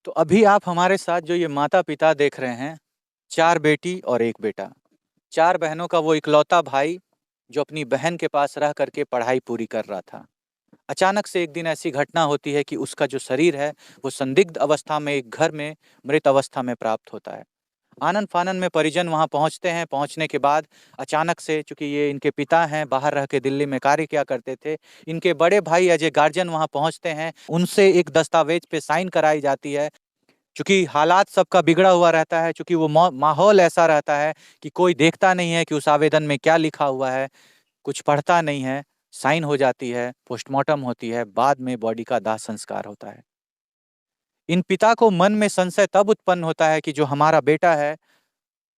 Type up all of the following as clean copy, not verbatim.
तो अभी आप हमारे साथ जो ये माता-पिता देख रहे हैं, 4 बेटी और 1 बेटा। 4 बहनों का वो इकलौता भाई, जो अपनी बहन के पास रह कर के पढ़ाई पूरी कर रहा था। अचानक से एक दिन ऐसी घटना होती है कि उसका जो शरीर है, वो संदिग्ध अवस्था में एक घर में मृत अवस्था में प्राप्त होता है। आनन-फानन में परिजन वहाँ पहुँचते हैं, पहुँचने के बाद अचानक से चूँकि ये इनके पिता हैं, बाहर रह के दिल्ली में कार्य किया करते थे, इनके बड़े भाई एज़ ए गार्जियन वहाँ पहुँचते हैं, उनसे एक दस्तावेज़ पे साइन कराई जाती है। चूँकि हालात सबका बिगड़ा हुआ रहता है, चूँकि वो माहौल ऐसा रहता है कि कोई देखता नहीं है कि उस आवेदन में क्या लिखा हुआ है, कुछ पढ़ता नहीं है, साइन हो जाती है, पोस्टमार्टम होती है, बाद में बॉडी का दाह संस्कार होता है। इन पिता को मन में संशय तब उत्पन्न होता है कि जो हमारा बेटा है,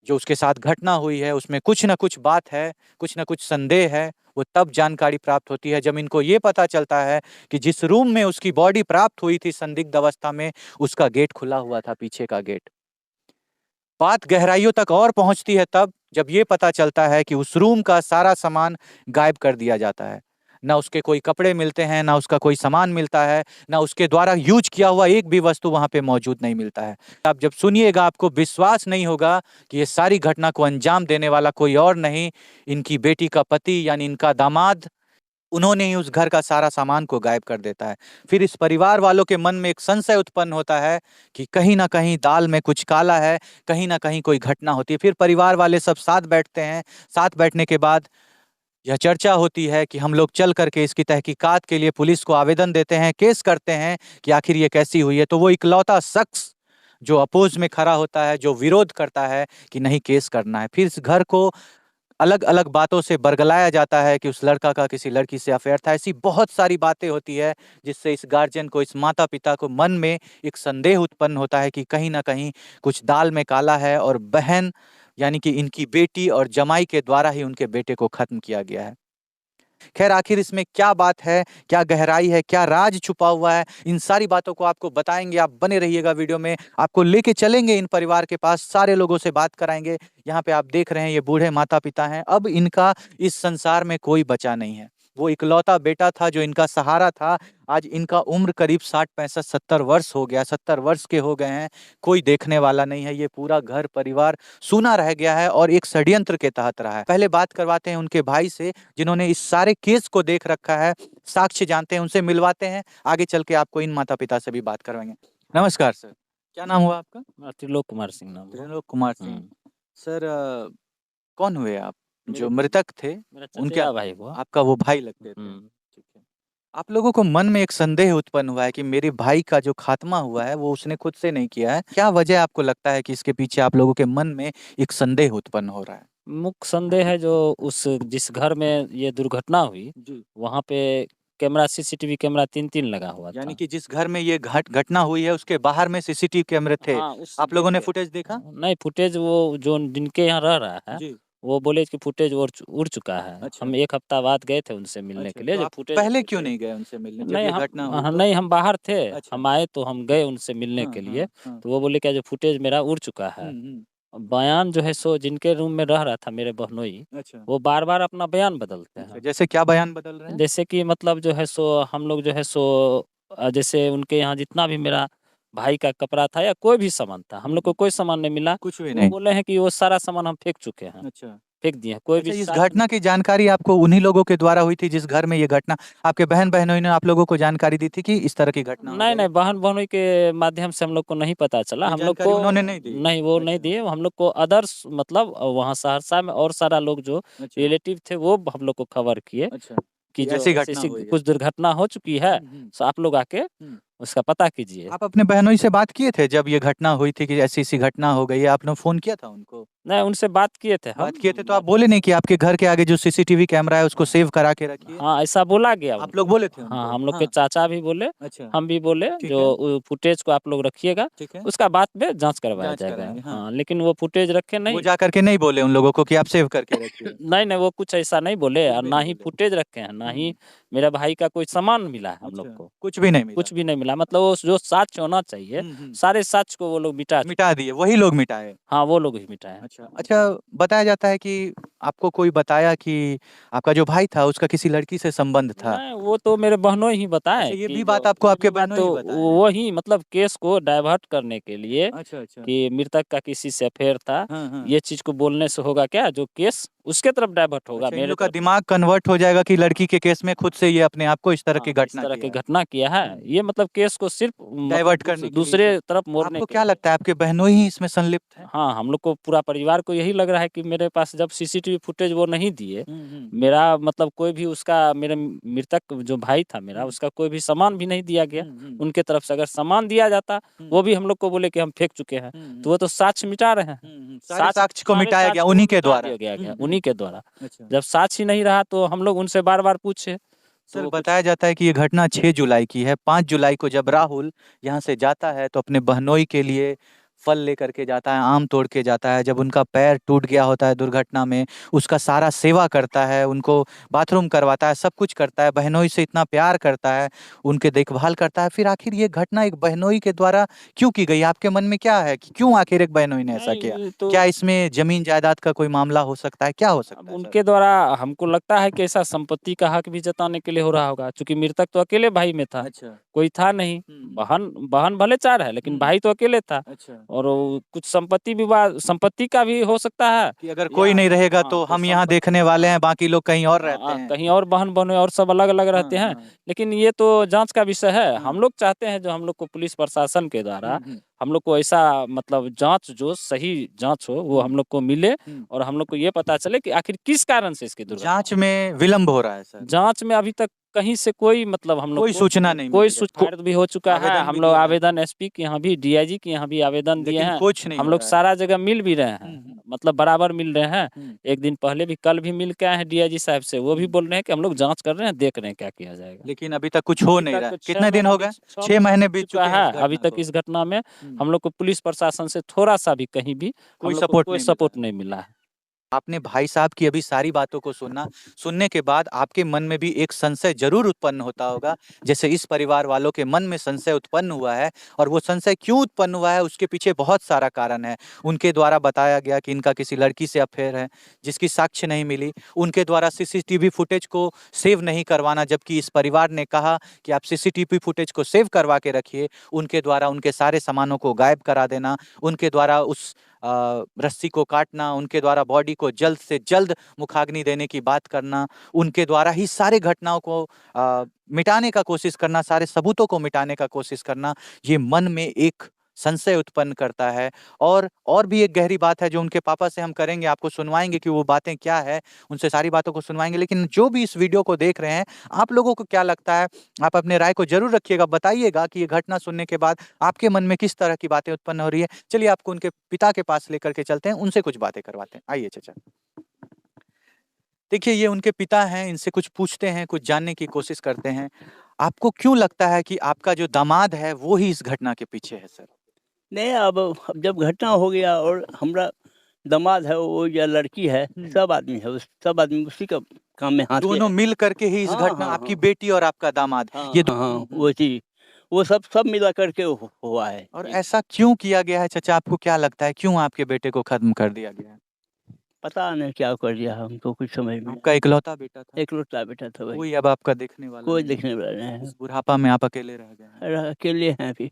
जो उसके साथ घटना हुई है, उसमें कुछ न कुछ बात है, कुछ न कुछ संदेह है। वो तब जानकारी प्राप्त होती है जब इनको ये पता चलता है कि जिस रूम में उसकी बॉडी प्राप्त हुई थी संदिग्ध अवस्था में, उसका गेट खुला हुआ था, पीछे का गेट। बात गहराइयों तक और पहुँचती है तब, जब ये पता चलता है कि उस रूम का सारा सामान गायब कर दिया जाता है। ना उसके कोई कपड़े मिलते हैं, ना उसका कोई सामान मिलता है, ना उसके द्वारा यूज़ किया हुआ एक भी वस्तु वहाँ पे मौजूद नहीं मिलता है। आप जब सुनिएगा आपको विश्वास नहीं होगा कि ये सारी घटना को अंजाम देने वाला कोई और नहीं, इनकी बेटी का पति यानी इनका दामाद, उन्होंने ही उस घर का सारा सामान को गायब कर देता है। फिर इस परिवार वालों के मन में एक संशय उत्पन्न होता है कि कहीं न कहीं दाल में कुछ काला है, कहीं न कहीं कोई घटना होती है। फिर परिवार वाले सब साथ बैठते हैं, साथ बैठने के बाद यह चर्चा होती है कि हम लोग चल कर के इसकी तहकीकात के लिए पुलिस को आवेदन देते हैं, केस करते हैं कि आखिर ये कैसी हुई है। तो वो इकलौता शख्स जो अपोज़ में खड़ा होता है, जो विरोध करता है कि नहीं केस करना है। फिर इस घर को अलग-अलग बातों से बरगलाया जाता है कि उस लड़का का किसी लड़की से अफ़ेयर था। ऐसी बहुत सारी बातें होती है जिससे इस गार्जियन को, इस माता-पिता को मन में एक संदेह उत्पन्न होता है कि कहीं न कहीं कुछ दाल में काला है और बहन यानी कि इनकी बेटी और जमाई के द्वारा ही उनके बेटे को ख़त्म किया गया है। ख़ैर आखिर इसमें क्या बात है, क्या गहराई है, क्या राज छुपा हुआ है, इन सारी बातों को आपको बताएँगे, आप बने रहिएगा वीडियो में। आपको लेके चलेंगे इन परिवार के पास, सारे लोगों से बात कराएँगे। यहाँ पे आप देख रहे हैं ये बूढ़े माता-पिता हैं, अब इनका इस संसार में कोई बचा नहीं है। वो इकलौता बेटा था जो इनका सहारा था, आज इनका उम्र करीब 60, 65, 70 वर्ष हो गया, 70 वर्ष के हो गए हैं, कोई देखने वाला नहीं है। ये पूरा घर परिवार सूना रह गया है और एक षड्यंत्र के तहत रहा है। पहले बात करवाते हैं उनके भाई से जिन्होंने इस सारे केस को देख रखा है, साक्ष्य जानते हैं, उनसे मिलवाते हैं। आगे चल के आपको इन माता-पिता से भी बात करवाएँगे। नमस्कार सर, क्या नाम हुआ आपका? त्रिलोक कुमार सिंह नाम हुआ। त्रिलोक कुमार सिंह। हुँ। सर कौन हुए आप? मेरे जो मृतक थे, मेरा उनके चचेरा भाई हुआ। आपका वो भाई लगते थे। हुँ। ठीक है। आप लोगों को मन में एक संदेह उत्पन्न हुआ है कि मेरे भाई का जो खात्मा हुआ है, वो उसने खुद से नहीं किया है। क्या वजह आपको लगता है कि इसके पीछे आप लोगों के मन में एक संदेह उत्पन्न हो रहा है? मुख्य संदेह है जो उस जिस घर में ये दुर्घटना हुई, जी। वहाँ पे कैमरा सीसीटीवी कैमरा 3-3 लगा हुआ यानी था। कि जिस घर में ये घटना हुई है, उसके बाहर में सीसीटीवी कैमरे थे। हाँ, उस आप गेट लोगों ने पे फुटेज देखा? नहीं फुटेज वो जो जिनके यहाँ रह रहा है, जी। वो बोले कि फुटेज उड़ चुका है। अच्छा, हम 1 हफ्ता बाद गए थे उनसे मिलने अच्छा। के लिए तो जो आप फुटेज पहले क्यों देखिए। नहीं गए उनसे मिलने जब नहीं ये घटना हुई तो? नहीं हम बाहर थे, अच्छा। हम आए तो हम गए उनसे मिलने हाँ, के लिए, हाँ, हाँ। तो वो बोले क्या जो फुटेज मेरा उड़ चुका हुँ, है। हुँ। बयान जो है सो जिनके रूम में रह रहा था मेरे बहनोई, अच्छा, वो बार-बार अपना बयान बदलते अच्छा। हैं। जैसे क्या बयान बदल रहे हैं? जैसे कि मतलब जो है सो हम लोग जो है सो जैसे उनके यहाँ जितना भी मेरा भाई का कपड़ा था या कोई भी सामान था, हम हुँ, लोग को हुँ। कोई सामान नहीं मिला। कुछ भी वो नहीं। बोले हैं कि वो सारा सामान हम फेंक चुके हैं, अच्छा। फेंक दिए हैं। कोई भी अच्छा, इस साथ में घटना की जानकारी आपको उन्हीं लोगों के द्वारा हुई थी जिस घर में ये घटना आपके बहन-बहनोई ने आप लोगों को जानकारी दी थी कि इस तरह की घटना हो नहीं, गई? बहन-बहनोई के माध्यम से हम लोग को नहीं पता चला। ये हम लोग जानकारी को उन्होंने नहीं दी? नहीं, वो नहीं अच्छा, दिए। हम लोग को अदर्स मतलब वहाँ सहरसा में और सारा लोग जो अच्छा, रिलेटिव थे, वो हम लोग को खबर किए अच्छा। कि कि जो ऐसी घटना ऐसी-ऐसी हुई है। कुछ दुर्घटना हो चुकी है, हुँ, हुँ, सो आप लोग आके हुँ। उसका पता कीजिए। आप अपने बहनोई से बात किए थे जब ये घटना हुई थी कि ऐसी-ऐसी घटना हो गई है, आपने फ़ोन किया था उनको? नहीं, उनसे बात किए थे हम। बात किए थे तो आप बात बोले नहीं कि आपके घर के आगे जो सीसीटीवी कैमरा है उसको सेव करा के रखिए? हाँ, ऐसा बोला गया आप लोग उनको। बोले थे हाँ, उनको? हम लोग के हाँ, चाचा भी बोले, अच्छा, हम भी बोले ठीक जो है, फुटेज को आप लोग रखिएगा, ठीक है। उसका बाद में जाँच करवाया जाँच जाएगा। कराएँगे, हाँ। हाँ, लेकिन वो फुटेज रखे वो नहीं। जा कर के नहीं बोले उन लोगों को कि आप सेव करके रखिए? नहीं, नहीं, वो कुछ ऐसा नहीं बोले कुछ और भी ना नहीं ही बोले? फुटेज रखे हैं, ना हुँ, ही हुँ। मेरा भाई का कोई सामान मिला है हम लोग अच्छा, को। कुछ भी नहीं मिला? कुछ भी नहीं मिला मतलब वो जो साक्ष्य होना चाहिए, हुँ, हुँ। सारे साक्ष्य को वो लोग मिटा चुके मिटा हैं। दिए, वही लोग मिटाए? हाँ, वो लोग ही मिटाए हैं। अच्छा, अच्छा बताया जाता है कि आपको कोई बताया कि आपका जो भाई था उसका किसी लड़की से संबंध था? नहीं, वो तो मेरे बहनों ही बताए अच्छा, ये कि भी जो बात आपको आपके ये बात बहनों तो ही बताए हैं? वही मतलब केस को डाइवर्ट करने के लिए अच्छा, अच्छा। कि मृतक का किसी से अफेयर था, हाँ, हाँ। ये चीज को बोलने से होगा क्या, जो केस उसके तरफ डाइवर्ट होगा, अच्छा, इन मेरे लोग का तरफ। दिमाग कन्वर्ट हो जाएगा कि लड़की के केस में खुद से ये अपने आप को इस तरह की हाँ, इस घटना तरह की किया है। घटना किया है, हुँ। ये मतलब केस को सिर्फ मतलब डाइवर्ट करने के लिए दूसरे इसे तरफ मोड़ने आपको के क्या लिए। लगता है आपके बहनों ही इसमें संलिप्त हैं? हाँ, हम लोग को पूरा परिवार को यही लग रहा है कि मेरे पास जब सीसीटीवी फुटेज वो नहीं दिए, हुँ, हुँ। मेरा मतलब कोई भी उसका, मेरे मृतक जो भाई था मेरा, हुँ। उसका कोई भी सामान भी नहीं दिया गया हुँ, हुँ। उनके तरफ से। अगर सामान दिया जाता, हुँ। वो भी हम लोग को बोले कि हम फेंक चुके हैं, हुँ, तो हुँ। वो तो साक्ष्य मिटा रहे हैं। हुँ, हुँ। सारे साक्ष्य को सारे मिटाया गया साक्ष्य को उन्हीं के मिटा द्वारा। दिया गया हुँ, गया हुँ। उन्हीं के द्वारा। अच्छा। जब साक्ष्य नहीं रहा तो हम लोग उनसे बार-बार पूछे, सर, तो कुछ बताया जाता है कि ये घटना 6 जुलाई की है। 5 जुलाई को जब राहुल यहाँ से जाता है तो अपने बहनोई के लिए फल लेकर के जाता है, आम तोड़ के जाता है। जब उनका पैर टूट गया होता है दुर्घटना में, उसका सारा सेवा करता है, उनको बाथरूम करवाता है, सब कुछ करता है, बहनोई से इतना प्यार करता है, उनके देखभाल करता है। फिर आखिर ये घटना एक बहनोई के द्वारा क्यों की गई? आपके मन में क्या है कि क्यों आखिर एक बहनोई ने ऐसा किया? नहीं तो क्या इसमें ज़मीन जायदाद का कोई मामला हो सकता है? क्या हो अब सकता है सर? उनके द्वारा हमको लगता है कि ऐसा संपत्ति का हक भी जताने के लिए हो रहा होगा, क्योंकि मृतक तो अकेले भाई में था, अच्छा। कोई था नहीं। हुँ, हुँ। बहन बहन भले 4 है, लेकिन हुँ। भाई तो अकेले था। अच्छा। और वो कुछ संपत्ति विवाद, संपत्ति का भी हो सकता है, कि अगर या कोई नहीं रहेगा हाँ, तो तो हम यहाँ संपत्ति, देखने वाले हाँ, हैं, बाकी लोग कहीं और रहते हैं। कहीं और बहन-बहनोई और सब अलग-अलग रहते हाँ, हैं। हाँ। लेकिन ये तो जाँच का विषय है। हाँ। हम लोग चाहते हैं, जो हम लोग को पुलिस प्रशासन के द्वारा, हुँ, हुँ। हम लोग को ऐसा मतलब जाँच, जो सही जाँच हो, वो हुँ, हम लोग को मिले, हुँ। और हम लोग को ये पता चले कि आखिर किस कारण से इसकी दुर्घटना जाँच हुई। में विलंब हो रहा है सर। जाँच में अभी तक कहीं से कोई मतलब हम लोग कोई को सूचना नहीं कोई मिली है। एफआईआर भी हो चुका है। आवेदन भी हम लोग दिया है, आवेदन एसपी के यहाँ भी, डीआईजी के यहाँ भी आवेदन दिए लेकिन हैं। कुछ नहीं हम हो लोग रहा है। सारा जगह मिल भी रहे हुँ, हैं, हुँ, मतलब बराबर मिल रहे हैं। हुँ, एक दिन पहले भी, कल भी मिल के आए हैं डीआईजी साहब से, वो भी हुँ। बोल रहे हैं कि हम लोग जाँच कर रहे हैं, देख रहे हैं क्या किया जाएगा। लेकिन अभी तक कुछ हो अभी नहीं तक रहा है। तो 6 कितने दिन महीना हो बीत गए? 6 6 महीना महीने बीत बीत चुका चुके हैं है। इस अभी घटना तक को। इस घटना में हुँ। हम लोग को पुलिस प्रशासन से थोड़ा-सा भी कहीं भी हम कोई लोग को सपोर्ट कोई नहीं मिल रहा सपोर्ट है। नहीं मिला है। आपने भाई साहब की अभी सारी बातों को सुना, सुनने के बाद आपके मन में भी एक संशय ज़रूर उत्पन्न होता होगा, जैसे इस परिवार वालों के मन में संशय उत्पन्न हुआ है और वो संशय क्यों उत्पन्न हुआ है, उसके पीछे बहुत सारा कारण है। उनके द्वारा बताया गया कि इनका किसी लड़की से अफ़ेयर है, जिसकी साक्ष्य नहीं मिली। उनके द्वारा सीसीटीवी फुटेज को सेव नहीं करवाना, जबकि इस परिवार ने कहा कि आप सीसीटीवी फुटेज को सेव करवा के रखिए। उनके द्वारा उनके सारे सामानों को गायब करा देना, उनके द्वारा उस रस्सी को काटना, उनके द्वारा बॉडी को जल्द से जल्द मुखाग्नि देने की बात करना, उनके द्वारा ही सारे घटनाओं को मिटाने का कोशिश करना, सारे सबूतों को मिटाने का कोशिश करना, ये मन में एक संशय उत्पन्न करता है। और भी एक गहरी बात है जो उनके पापा से हम करेंगे, आपको सुनवाएँगे कि वो बातें क्या है, उनसे सारी बातों को सुनवाएँगे। लेकिन जो भी इस वीडियो को देख रहे हैं, आप लोगों को क्या लगता है? आप अपने राय को ज़रूर रखिएगा, बताइएगा कि ये घटना सुनने के बाद आपके मन में किस तरह की बातें उत्पन्न हो रही है। चलिए आपको उनके पिता के पास लेकर के चलते हैं, उनसे कुछ बातें करवाते हैं। आइए चाचा। देखिए, ये उनके पिता हैं, इनसे कुछ पूछते हैं, कुछ जानने की कोशिश करते हैं। आपको क्यों लगता है कि आपका जो दामाद है, वो ही इस घटना के पीछे है सर? नहीं, अब जब घटना हो गया और हमरा दामाद है वो या लड़की है, हुँ। सब आदमी उसी का काम में हाथ के दोनों है। मिल करके ही इस हाँ, घटना, हाँ, आपकी हाँ। बेटी और आपका दामाद, हाँ, ये हाँ, हाँ, हुँ, हुँ। वो चीज़, वो सब मिला करके हुआ है। और जी। ऐसा क्यों किया गया है चाचा, आपको क्या लगता है, क्यों आपके बेटे को खत्म कर दिया गया है? पता नहीं क्या कर दिया हमको कुछ समझ में नहीं। आपका इकलौता बेटा था, इकलौता बेटा था भाई, कोई अब आपका देखने वाला कोई नहीं है। देखने वाला नहीं है। इस बुढ़ापा में आप अकेले रह गए हैं। अकेले हैं अभी।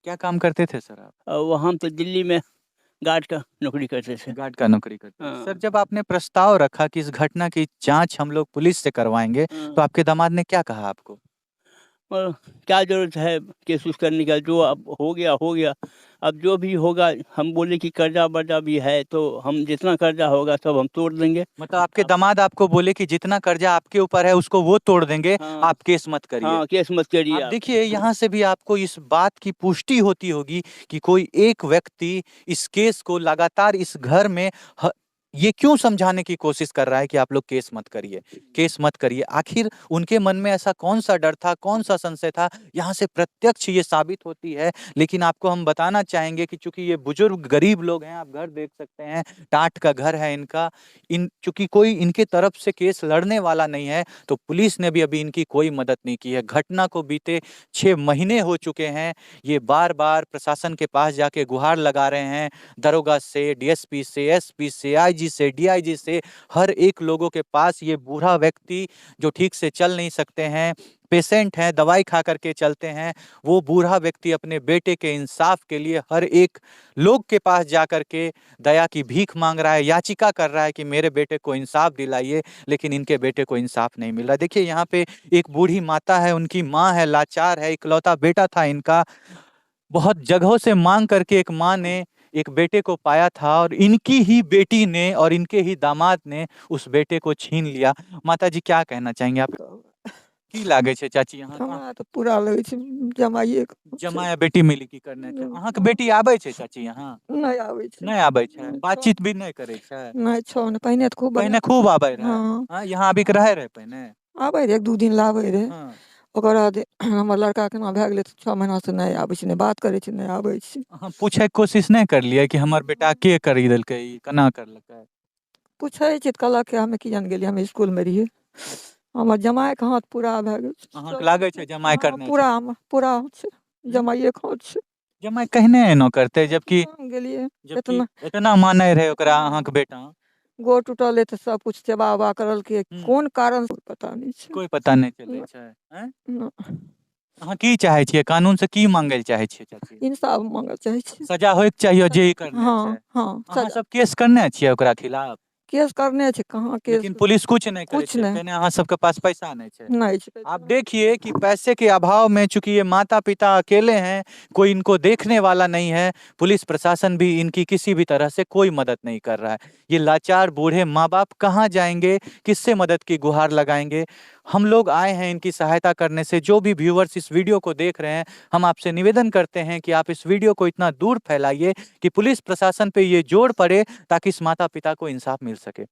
क्या काम करते थे सर आप? और वो हम तो दिल्ली में गार्ड का नौकरी करते थे। गार्ड का नौकरी करते थे। सर, हाँ, जब आपने प्रस्ताव रखा कि इस घटना की जाँच हम लोग पुलिस से करवाएँगे, तो हाँ। आपके दामाद ने क्या कहा आपको? और क्या ज़रूरत है केस उस करने का, जो अब हो गया हो गया। अब जो भी होगा, हम बोले कि कर्जा-वर्जा भी है, तो हम जितना कर्जा होगा सब हम तोड़ देंगे। मतलब आपके आप दामाद आपको बोले कि जितना कर्जा आपके ऊपर है उसको वो तोड़ देंगे, हाँ, आप केस मत करिए। हाँ, केस मत करिए आप आप। देखिए, यहाँ से भी आपको इस बात की पुष्टि होती होगी कि कोई एक व्यक्ति इस केस को लगातार इस घर में ह ये क्यों समझाने की कोशिश कर रहा है कि आप लोग केस मत करिए, केस मत करिए। आखिर उनके मन में ऐसा कौन-सा डर था, कौन-सा संशय था, यहाँ से प्रत्यक्ष ये साबित होती है। लेकिन आपको हम बताना चाहेंगे कि चूँकि ये बुजुर्ग गरीब लोग हैं, आप घर देख सकते हैं, टाट का घर है इनका। चूँकि कोई इनके तरफ से केस लड़ने वाला नहीं है, तो पुलिस ने भी अभी इनकी कोई मदद नहीं की है। घटना को बीते 6 महीने हो चुके हैं। ये बार-बार प्रशासन के पास जाके गुहार लगा रहे हैं, दरोगा से, डीएसपी से, एसपी से, आईजी आईजी से, डीआईजी से, हर एक लोगों के पास ये बूढ़ा व्यक्ति जो ठीक से चल नहीं सकते हैं, पेशेंट हैं, दवाई खा करके चलते हैं, वो बूढ़ा व्यक्ति अपने बेटे के इंसाफ के लिए हर एक लोग के पास जा करके दया की भीख मांग रहा है, याचिका कर रहा है कि मेरे बेटे को इंसाफ दिलाइए, लेकिन इनके बेटे को इंसाफ नहीं मिल रहा। देखिए यहाँ पे एक बूढ़ी माता है, उनकी माँ है, लाचार है, इकलौता बेटा था इनका, बहुत जगहों से मांग करके एक माँ ने एक बेटे को पाया था और इनकी ही बेटी ने और इनके ही दामाद ने उस बेटे को छीन लिया। माता जी क्या कहना चाहेंगे आप? की लागे छे चाची यहाँ का? हमरा तो पूरा लगे छै जमाइए के जमाया बेटी मिली की करने छे? अहाँ के बेटी आबै छे चाची यहाँ? नहीं आवे छै नहीं आबै छे, बातचीत भी नहीं करे छे? नहीं छो ने पहले तो खूब पहले खूब आबै रहे। हाँ हाँ, यहाँ आबि के रहे रहे पहले? आवे रे, एक दू दिन लावे रे, हाँ। ओकर बाद हमर लड़का केना भए गेलै 6 महीना से नहीं आवे छै, नहीं बात करे छै, नहीं आवे छै। अहाँ पूछे के कोशिश नहीं करलिए कि हमर बेटा के करी देलकै, ई केना करलकै? पूछे छै त कहलक कि हमे की जान गेलिए, हम स्कूल में रहिए। हमर जमाई के हाथ पूरा भए गेल छै। अहाँ के लागे छे जमाई हाँ, करने पूरा छे? हमर पूरा छै, जमाइए के हाथ छै। जमाई कहने एनो करते जबकि गेलिए जबकि इतना इतना माने रहे ओकरा अहाँ के बेटा? गोड़ टूटल है तो सब कुछ सेवा उवा करल के, कोन कारण से पता नहीं छै। कोई पता नहीं चले छे। हैं? ना, अहाँ की चाहे छिए, कानून से की मांगे ले चाहे छिए चाची? इंसाफ मांगल चाहे छै। सजा होय के चाहिए जे ई करने हाँ छे। हाँ अहाँ सजा सब केस करने छिए ओकरा खिलाफ? केस करने छै, कहाँ केस लेकिन पुलिस कुछ नहीं करे कुछ छे, नहीं। कहने अहाँ सबके पास पैसा नहीं छे। नहीं छै। आप देखिए कि पैसे के अभाव में चूंकि ये माता पिता अकेले हैं, कोई इनको देखने वाला नहीं है, पुलिस प्रशासन भी इनकी किसी भी तरह से कोई मदद नहीं कर रहा है। ये लाचार बूढ़े माँ बाप कहाँ जाएंगे, किससे मदद की गुहार लगाएंगे? हम लोग आए हैं इनकी सहायता करने से। जो भी व्यूअर्स इस वीडियो को देख रहे हैं, हम आपसे निवेदन करते हैं कि आप इस वीडियो को इतना दूर फैलाइए कि पुलिस प्रशासन पे ये जोर पड़े ताकि इस माता पिता को इंसाफ मिल सके।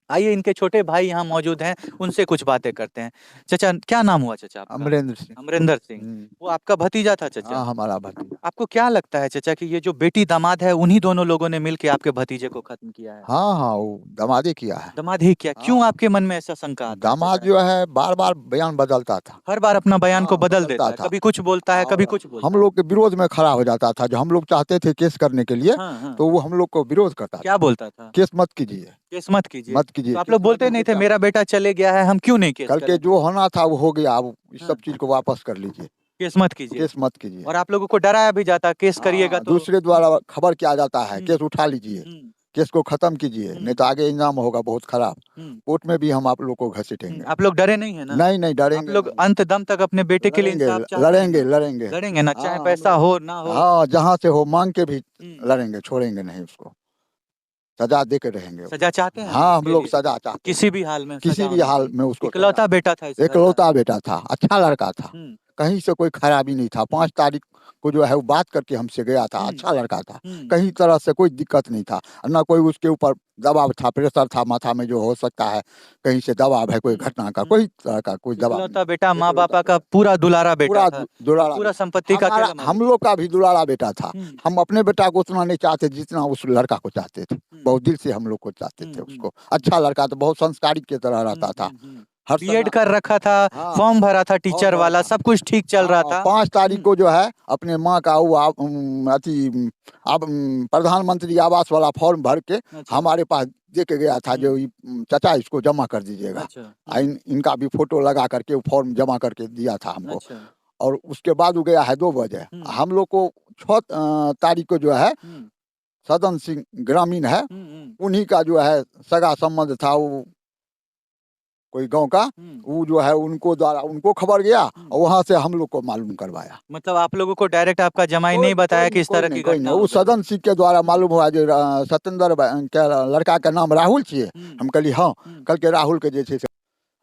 आइए इनके छोटे भाई यहाँ मौजूद हैं, उनसे कुछ बातें करते हैं। चाचा क्या नाम हुआ चाचा आपका? अमरेंद्र सिंह। अमरिंदर सिंह। वो आपका भतीजा था चाचा? हाँ, हमारा भतीजा। आपको क्या लगता है चाचा कि ये जो बेटी दामाद है, उन्हीं दोनों लोगों ने मिलके आपके भतीजे को खत्म किया है? हाँ, वो दामादी किया है। दामाद ही किया? क्यों हाँ। आपके मन में ऐसा शंका आता है दामाद चाचा? जो है बार-बार बयान बदलता था। हर बार अपना बयान को हाँ, बदल बदलता देता है, था। कभी कुछ बोलता है, कभी कुछ बोलता हम लोग के विरोध में खड़ा हो जाता था। जो हम लोग चाहते थे केस करने के लिए, है। हाँ, हाँ। तो वो हम लोग को विरोध करता था। क्या बोलता था? केस मत कीजिए, केस मत कीजिए। मत कीजिए। तो आप लोग बोलते नहीं थे मेरा बेटा चले गया है, हम क्यों नहीं केस कल के करें? जो होना था वो हो गया, अब इस हाँ। सब चीज को वापस कर लीजिए। केस मत कीजिए। केस मत कीजिए। और आप लोगों को डराया भी जाता, केस करिएगा हाँ, तो दूसरे द्वारा खबर किया जाता है, हम्म। केस उठा लीजिए, हम्म, केस को खत्म कीजिए, नहीं तो आगे इंजाम होगा बहुत खराब। हम्म, कोर्ट में भी हम आप लोग को घसीटेंगे। आप लोग डरे नहीं है ना? नहीं, नहीं आप डरेंगे लोग नहीं। अंत दम तक अपने बेटे के लिए लड़ेंगे, इंसाफ चाहते हैं लड़ेंगे, ना? लड़ेंगे। लड़ेंगे ना, चाहे हाँ, पैसा हम हो ना हो। हाँ, जहाँ से हो मांग के भी हम्म, लड़ेंगे, छोड़ेंगे नहीं उसको, सजा दे के रहेंगे। सजा चाहते हैं हाँ, हम उसके लोग लिए? सजा चाहते हैं। किसी भी हाल में किसी सजा भी होनी हाल चाहिए। में उसको इकलौता बेटा था इस घर का? इकलौता बेटा था, अच्छा लड़का था, हम्म, कहीं से कोई खराबी नहीं था। 5 तारीख को जो है वो बात करके हमसे गया था, हम्म। अच्छा लड़का था, हम्म, कहीं तरह से कोई दिक्कत नहीं था, ना कोई उसके ऊपर दबाव था, प्रेशर था माथा में जो हो सकता है कहीं से दबाव है कोई घटना का, कोई तरह का कोई दबाव इकलौता नहीं। बेटा, माँ इकलौता बापा का पूरा दुलारा बेटा पूरा था, दुलारा पूरा संपत्ति का हमारा, अकेला हम मालिक। लोग का भी दुलारा बेटा था। हम्म, हम अपने बेटा को उतना नहीं चाहते जितना उस लड़का को चाहते थे, बहुत दिल से हम लोग को चाहते थे हम्म, उसको। अच्छा लड़का था, बहुत संस्कारी की तरह रहता था, हर बीएड समय। कर रखा था, हाँ। फॉर्म भरा था टीचर भरा वाला, था। सब कुछ ठीक चल रहा था। 5 तारीख को जो है अपने माँ का वो प्रधानमंत्री आवास वाला फॉर्म भर के अच्छा, हमारे पास दे के गया था, जो चाचा इसको जमा कर दीजिएगा। अच्छा, इनका भी फोटो लगा करके वो फॉर्म जमा करके दिया था हमको। अच्छा, और उसके बाद वो गया है 2 बजे। हम लोग को 6 तारीख को जो है सदन सिंह ग्रामीण है, उन्हीं का जो है सगा संबंध था, वो कोई गांव का, वो जो है उनको द्वारा उनको खबर गया और वहां से हम लोग को मालूम करवाया। मतलब आप लोगों को डायरेक्ट आपका जमाई नहीं बताया कि इस तरह की कोई घटना नहीं, हो वो गई? सदन सिंह के द्वारा मालूम हुआ जो सत्येंद्र के लड़का का नाम राहुल छिए। हम कहली हाँ, कल के राहुल के जैसे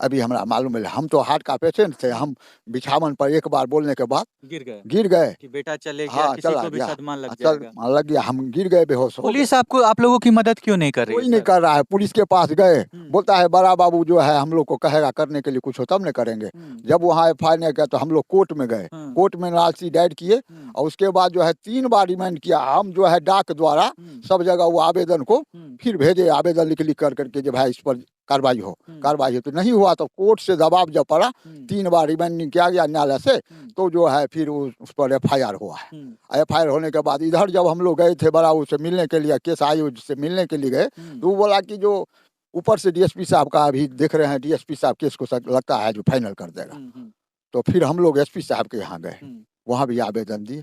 अभी हमरा मालूम है। हम तो हार्ट का पेशेंट थे, हम बिछावन पर एक बार बोलने के बाद गिर गए कि बेटा चले गया, हाँ, किसी चला को भी गया, सदमा लग जाएगा। लग गया, हम गिर गए, बेहोश हो गए। पुलिस आपको आप लोगों की मदद क्यों नहीं कर रही कोई है नहीं सर? कर रहा है। पुलिस के पास गए, बोलता है बड़ा बाबू जो है हम लोग को कहेगा करने के लिए कुछ हो तब न करेंगे। जब वहाँ एफआईआर नहीं किया तो हम लोग कोर्ट में गए, कोर्ट में लालची डायर किए और उसके बाद जो है 3 बार रिमांड किया। हम जो है डाक द्वारा सब जगह वो आवेदन को फिर भेजे, आवेदन लिख कर करके जो भाई इस पर कार्रवाई हो। कार्रवाई तो नहीं हुआ तो कोर्ट से दबाव जब पड़ा, 3 बार रिमांडिंग किया गया न्यायालय से, तो जो है फिर उस पर FIR हुआ है। FIR होने के बाद इधर जब हम लोग गए थे बराऊ से मिलने के लिए, केस आयोग से मिलने के लिए गए, तो वो बोला कि जो ऊपर से DSP साहब का अभी देख रहे हैं, DSP साहब केस को लगता है जो फाइनल कर देगा। तो फिर हम लोग SP साहब के यहाँ गए, वहाँ भी आवेदन दिए,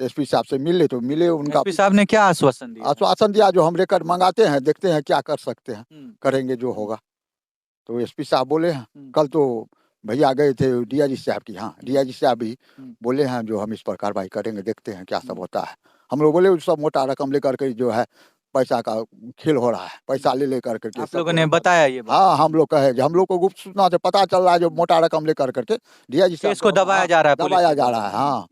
SP साहब से मिले तो मिले, उनका SP साहब ने क्या आश्वासन दिया? आश्वासन दिया जो हम रिकॉर्ड मंगाते हैं, देखते हैं क्या कर सकते हैं, करेंगे जो होगा। तो SP साहब बोले हैं, कल तो भैया गए थे DIG साहब की, हाँ DIG साहब भी बोले हैं जो हम इस पर कार्रवाई करेंगे, देखते हैं क्या सब होता है। हम लोग बोले सब मोटा रकम लेकर के जो है पैसा का खेल हो रहा है, पैसा ले लेकर के। आप लोगों ने बताया ये बात? हाँ, हम लोग कहे, हम लोग को गुप्त सूचना से पता चल रहा है जो मोटा रकम लेकर करके DIG साहब इसको दबाया जा रहा है, दबाया जा रहा है। हाँ,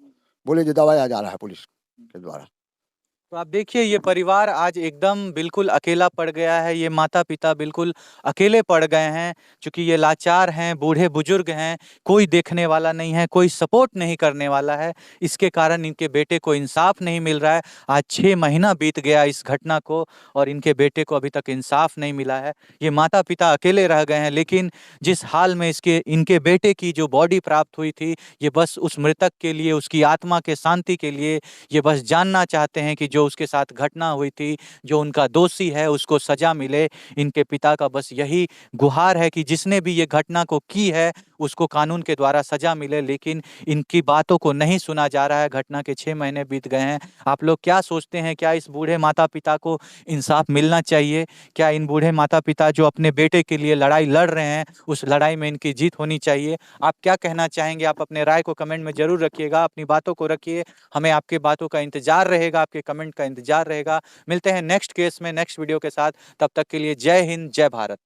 बोले जो दबाया जा रहा है पुलिस के द्वारा। तो आप देखिए ये परिवार आज एकदम बिल्कुल अकेला पड़ गया है। ये माता पिता बिल्कुल अकेले पड़ गए हैं, क्योंकि ये लाचार हैं, बूढ़े बुजुर्ग हैं, कोई देखने वाला नहीं है, कोई सपोर्ट नहीं करने वाला है। इसके कारण इनके बेटे को इंसाफ नहीं मिल रहा है। आज 6 महीना बीत गया इस घटना को और इनके बेटे को अभी तक इंसाफ नहीं मिला है। ये माता पिता अकेले रह गए हैं, लेकिन जिस हाल में इनके बेटे की जो बॉडी प्राप्त हुई थी, ये बस उस मृतक के लिए, उसकी आत्मा के शांति के लिए ये बस जानना चाहते हैं कि जो उसके साथ घटना हुई थी, जो उनका दोषी है उसको सजा मिले। इनके पिता का बस यही गुहार है कि जिसने भी ये घटना को की है उसको कानून के द्वारा सजा मिले, लेकिन इनकी बातों को नहीं सुना जा रहा है। घटना के 6 महीने बीत गए हैं। आप लोग क्या सोचते हैं, क्या इस बूढ़े माता पिता को इंसाफ मिलना चाहिए? क्या इन बूढ़े माता पिता जो अपने बेटे के लिए लड़ाई लड़ रहे हैं, उस लड़ाई में इनकी जीत होनी चाहिए? आप क्या कहना चाहेंगे? आप अपने राय को कमेंट में जरूर रखिएगा, अपनी बातों को रखिए। हमें आपके बातों का इंतजार रहेगा, आपके कमेंट का इंतजार रहेगा। मिलते हैं नेक्स्ट केस में, नेक्स्ट वीडियो के साथ। तब तक के लिए जय हिंद, जय भारत।